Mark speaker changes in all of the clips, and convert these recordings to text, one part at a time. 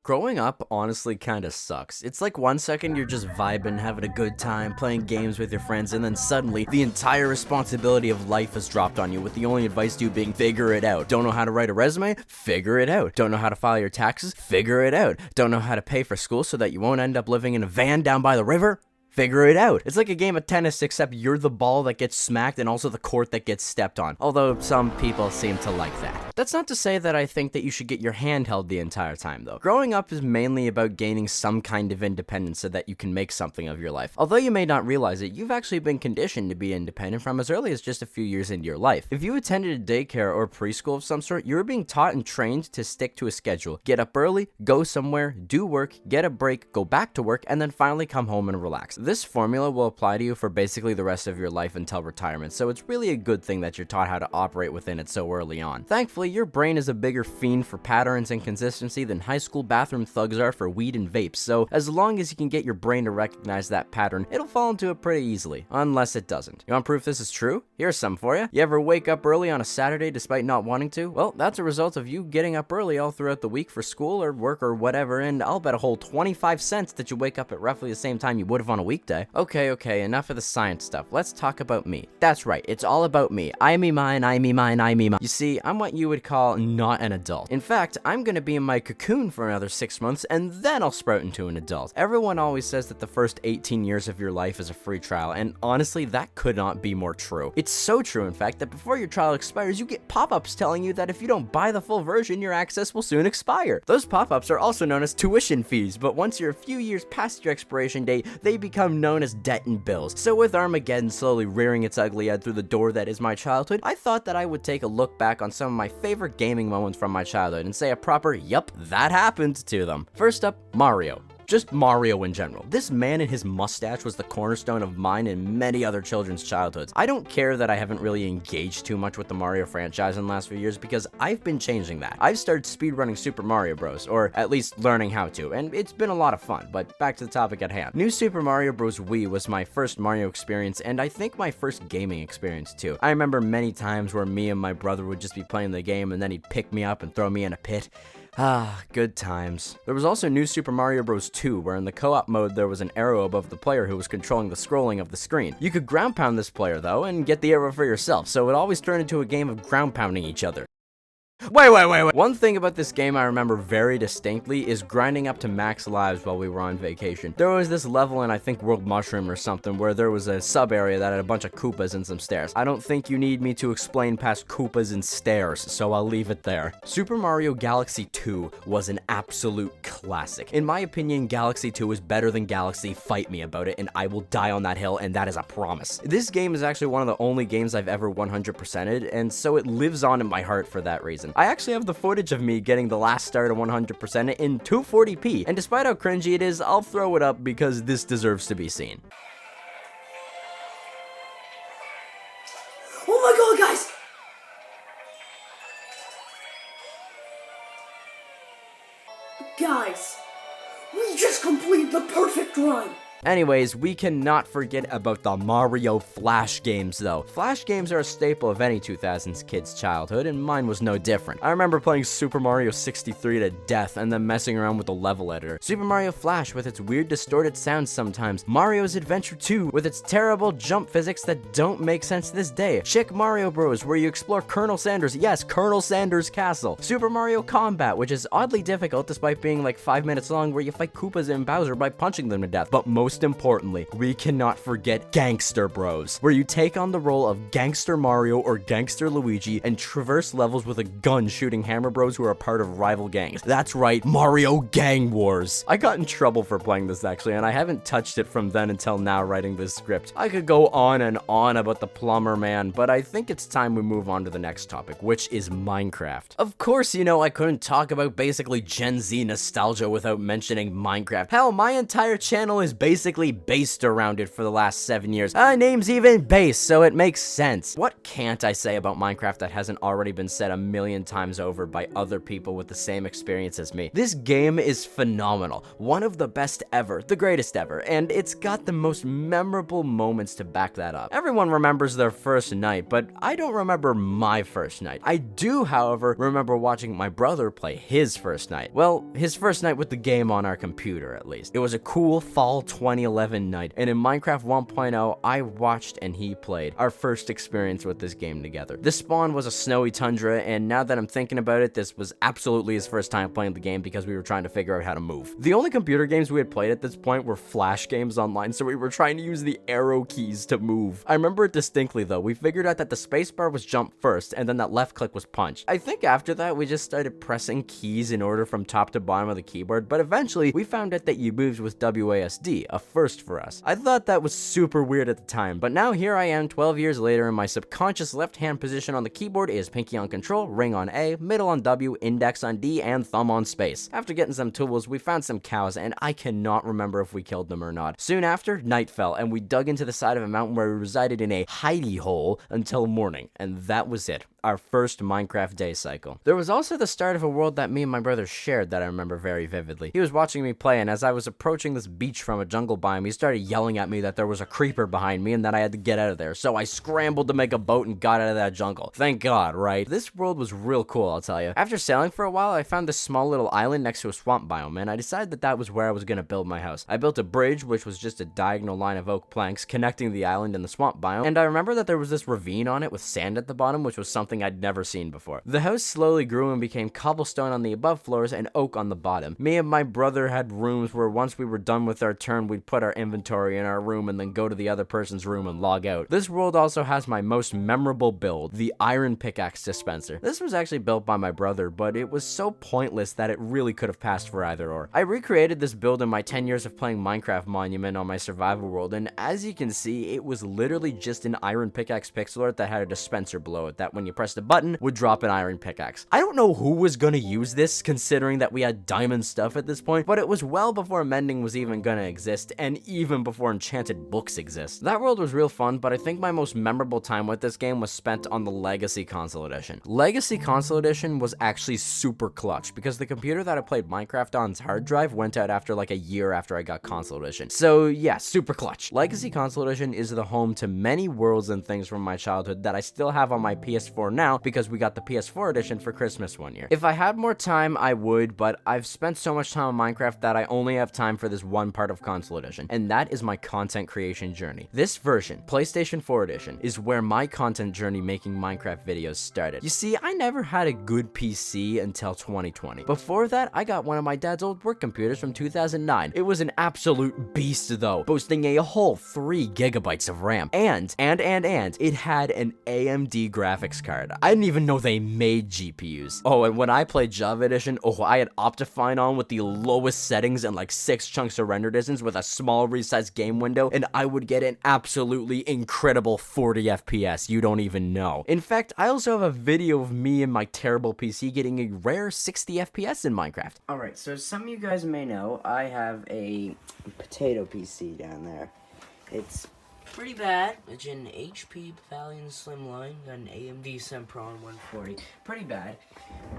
Speaker 1: Growing up honestly kinda sucks. It's like one second you're just vibing, having a good time, playing games with your friends, and then suddenly the entire responsibility of life is dropped on you with the only advice to you being figure it out. Don't know how to write a resume? Figure it out. Don't know how to file your taxes? Figure it out. Don't know how to pay for school so that you won't end up living in a van down by the river? Figure it out. It's like a game of tennis, except you're the ball that gets smacked and also the court that gets stepped on. Although some people seem to like that. That's not to say that I think that you should get your hand held the entire time, though. Growing up is mainly about gaining some kind of independence so that you can make something of your life. Although you may not realize it, you've actually been conditioned to be independent from as early as just a few years into your life. If you attended a daycare or preschool of some sort, you were being taught and trained to stick to a schedule. Get up early, go somewhere, do work, get a break, go back to work, and then finally come home and relax. This formula will apply to you for basically the rest of your life until retirement, so it's really a good thing that you're taught how to operate within it so early on. Thankfully, your brain is a bigger fiend for patterns and consistency than high school bathroom thugs are for weed and vapes, so as long as you can get your brain to recognize that pattern, it'll fall into it pretty easily, unless it doesn't. You want proof this is true? Here's some for you. You ever wake up early on a Saturday despite not wanting to? Well, that's a result of you getting up early all throughout the week for school or work or whatever, and I'll bet a whole 25 cents that you wake up at roughly the same time you would have on a weekday. Okay, enough of the science stuff. Let's talk about me. That's right, it's all about me. I, me, mine, I, me, mine, I, me, mine. You see, I'm what you would call not an adult. In fact, I'm gonna be in my cocoon for another 6 months, and then I'll sprout into an adult. Everyone always says that the first 18 years of your life is a free trial, and honestly, that could not be more true. It's so true, in fact, that before your trial expires, you get pop-ups telling you that if you don't buy the full version, your access will soon expire. Those pop-ups are also known as tuition fees, but once you're a few years past your expiration date, they become known as debt and bills. So with Armageddon slowly rearing its ugly head through the door that is my childhood, I thought that I would take a look back on some of my favorite gaming moments from my childhood and say a proper, yup, that happened to them. First up, Mario. Just Mario in general. This man and his mustache was the cornerstone of mine and many other children's childhoods. I don't care that I haven't really engaged too much with the Mario franchise in the last few years because I've been changing that. I've started speedrunning Super Mario Bros, or at least learning how to, and it's been a lot of fun, but back to the topic at hand. New Super Mario Bros. Wii was my first Mario experience, and I think my first gaming experience too. I remember many times where me and my brother would just be playing the game and then he'd pick me up and throw me in a pit. Ah, good times. There was also New Super Mario Bros. 2, where in the co-op mode there was an arrow above the player who was controlling the scrolling of the screen. You could ground pound this player though, and get the arrow for yourself, so it always turned into a game of ground pounding each other. Wait. One thing about this game I remember very distinctly is grinding up to max lives while we were on vacation. There was this level in, I think, World Mushroom or something, where there was a sub area that had a bunch of Koopas and some stairs. I don't think you need me to explain past Koopas and stairs, so I'll leave it there. Super Mario Galaxy 2 was an absolute classic. In my opinion, Galaxy 2 is better than Galaxy. Fight me about it, and I will die on that hill, and that is a promise. This game is actually one of the only games I've ever 100%ed, and so it lives on in my heart for that reason. I actually have the footage of me getting the last star to 100% it in 240p, and despite how cringy it is, I'll throw it up because this deserves to be seen.
Speaker 2: Oh my god, guys! Guys, we just completed the perfect run!
Speaker 1: Anyways, we cannot forget about the Mario Flash games though. Flash games are a staple of any 2000s kid's childhood, and mine was no different. I remember playing Super Mario 63 to death and then messing around with the level editor. Super Mario Flash with its weird distorted sounds sometimes. Mario's Adventure 2 with its terrible jump physics that don't make sense to this day. Chick Mario Bros where you explore Colonel Sanders, yes, Colonel Sanders' castle. Super Mario Combat, which is oddly difficult despite being like 5 minutes long, where you fight Koopas and Bowser by punching them to death. But most importantly, we cannot forget Gangster Bros, where you take on the role of Gangster Mario or Gangster Luigi and traverse levels with a gun shooting Hammer Bros who are a part of rival gangs. That's right, Mario Gang Wars. I got in trouble for playing this actually, and I haven't touched it from then until now writing this script. I could go on and on about the plumber man, but I think it's time we move on to the next topic, which is Minecraft. Of course, you know I couldn't talk about basically Gen Z nostalgia without mentioning Minecraft. Hell, my entire channel is based basically based around it for the last 7 years. Name's even base, so it makes sense. What can't I say about Minecraft that hasn't already been said a million times over by other people with the same experience as me? This game is phenomenal. One of the best ever, the greatest ever, and it's got the most memorable moments to back that up. Everyone remembers their first night, but I don't remember my first night. I do, however, remember watching my brother play his first night. Well, his first night with the game on our computer, at least. It was a cool fall 2011 night, and in Minecraft 1.0, I watched and he played our first experience with this game together. The spawn was a snowy tundra, and now that I'm thinking about it, this was absolutely his first time playing the game because we were trying to figure out how to move. The only computer games we had played at this point were Flash games online, so we were trying to use the arrow keys to move. I remember it distinctly though. We figured out that the spacebar was jump first, and then that left click was punch. I think after that, we just started pressing keys in order from top to bottom of the keyboard, but eventually we found out that you moved with WASD, a first for us. I thought that was super weird at the time, but now here I am 12 years later, and my subconscious left-hand position on the keyboard is pinky on control, ring on A, middle on W, index on D, and thumb on space. After getting some tools, we found some cows, and I cannot remember if we killed them or not. Soon after, night fell, and we dug into the side of a mountain where we resided in a hidey hole until morning, and that was it. Our first Minecraft day cycle. There was also the start of a world that me and my brother shared that I remember very vividly. He was watching me play, and as I was approaching this beach from a jungle biome, he started yelling at me that there was a creeper behind me and that I had to get out of there. So I scrambled to make a boat and got out of that jungle. Thank God, right? This world was real cool, I'll tell you. After sailing for a while, I found this small little island next to a swamp biome, and I decided that that was where I was going to build my house. I built a bridge, which was just a diagonal line of oak planks connecting the island and the swamp biome, and I remember that there was this ravine on it with sand at the bottom, which was something I'd never seen before. The house slowly grew and became cobblestone on the above floors and oak on the bottom. Me and my brother had rooms where once we were done with our turn, we'd put our inventory in our room and then go to the other person's room and log out. This world also has my most memorable build, the iron pickaxe dispenser. This was actually built by my brother, but it was so pointless that it really could have passed for either or. I recreated this build in my 10 years of playing Minecraft Monument on my survival world, and as you can see, it was literally just an iron pickaxe pixel art that had a dispenser below it that when you pressed a button would drop an iron pickaxe. I don't know who was gonna use this considering that we had diamond stuff at this point, but it was well before mending was even gonna exist and even before enchanted books exist. That world was real fun, but I think my most memorable time with this game was spent on the Legacy Console Edition. Legacy Console Edition was actually super clutch because the computer that I played Minecraft on's hard drive went out after like a year after I got Console Edition. So yeah, super clutch. Legacy Console Edition is the home to many worlds and things from my childhood that I still have on my PS4 now because we got the PS4 edition for Christmas one year. If I had more time, I would, but I've spent so much time on Minecraft that I only have time for this one part of Console Edition, and that is my content creation journey. This version, PlayStation 4 edition, is where my content journey making Minecraft videos started. You see, I never had a good PC until 2020. Before that, I got one of my dad's old work computers from 2009. It was an absolute beast though, boasting a whole 3 gigabytes of RAM, and it had an AMD graphics card. I didn't even know they made GPUs. Oh, and when I played Java Edition, I had Optifine on with the lowest settings and like 6 chunks of render distance with a small resized game window, and I would get an absolutely incredible 40 FPS. You don't even know. In fact, I also have a video of me and my terrible PC getting a rare 60 FPS in Minecraft. Alright, so some of you guys may know, I have a potato PC down there. It's pretty bad. It's an HP Pavilion Slimline, got an AMD Sempron 140. Pretty bad.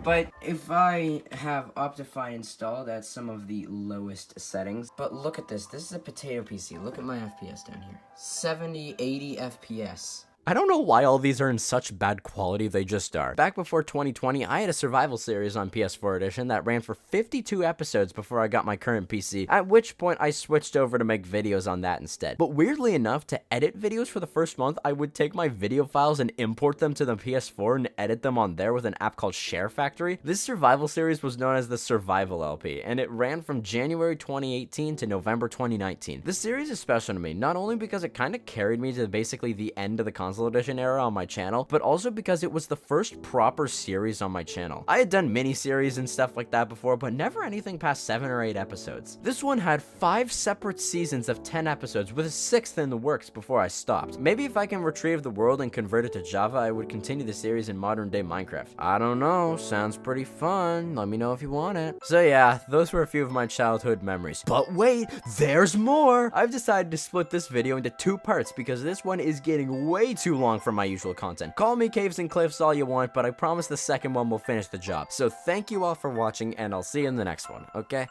Speaker 1: But if I have Optifine installed at some of the lowest settings, but look at this. This is a potato PC. Look at my FPS down here. 70, 80 FPS. I don't know why all these are in such bad quality, they just are. Back before 2020, I had a survival series on PS4 edition that ran for 52 episodes before I got my current PC, at which point I switched over to make videos on that instead. But weirdly enough, to edit videos for the first month, I would take my video files and import them to the PS4 and edit them on there with an app called Share Factory. This survival series was known as the Survival LP, and it ran from January 2018 to November 2019. This series is special to me, not only because it kind of carried me to basically the end of the console Puzzle Edition era on my channel, but also because it was the first proper series on my channel. I had done mini-series and stuff like that before, but never anything past 7 or 8 episodes. This one had 5 separate seasons of 10 episodes, with a 6th in the works before I stopped. Maybe if I can retrieve the world and convert it to Java, I would continue the series in modern day Minecraft. I don't know, sounds pretty fun. Let me know if you want it. So yeah, those were a few of my childhood memories. But wait, there's more! I've decided to split this video into 2 parts because this one is getting way too long for my usual content. Call me Caves and Cliffs all you want, but I promise the second one will finish the job. So thank you all for watching, and I'll see you in the next one, okay?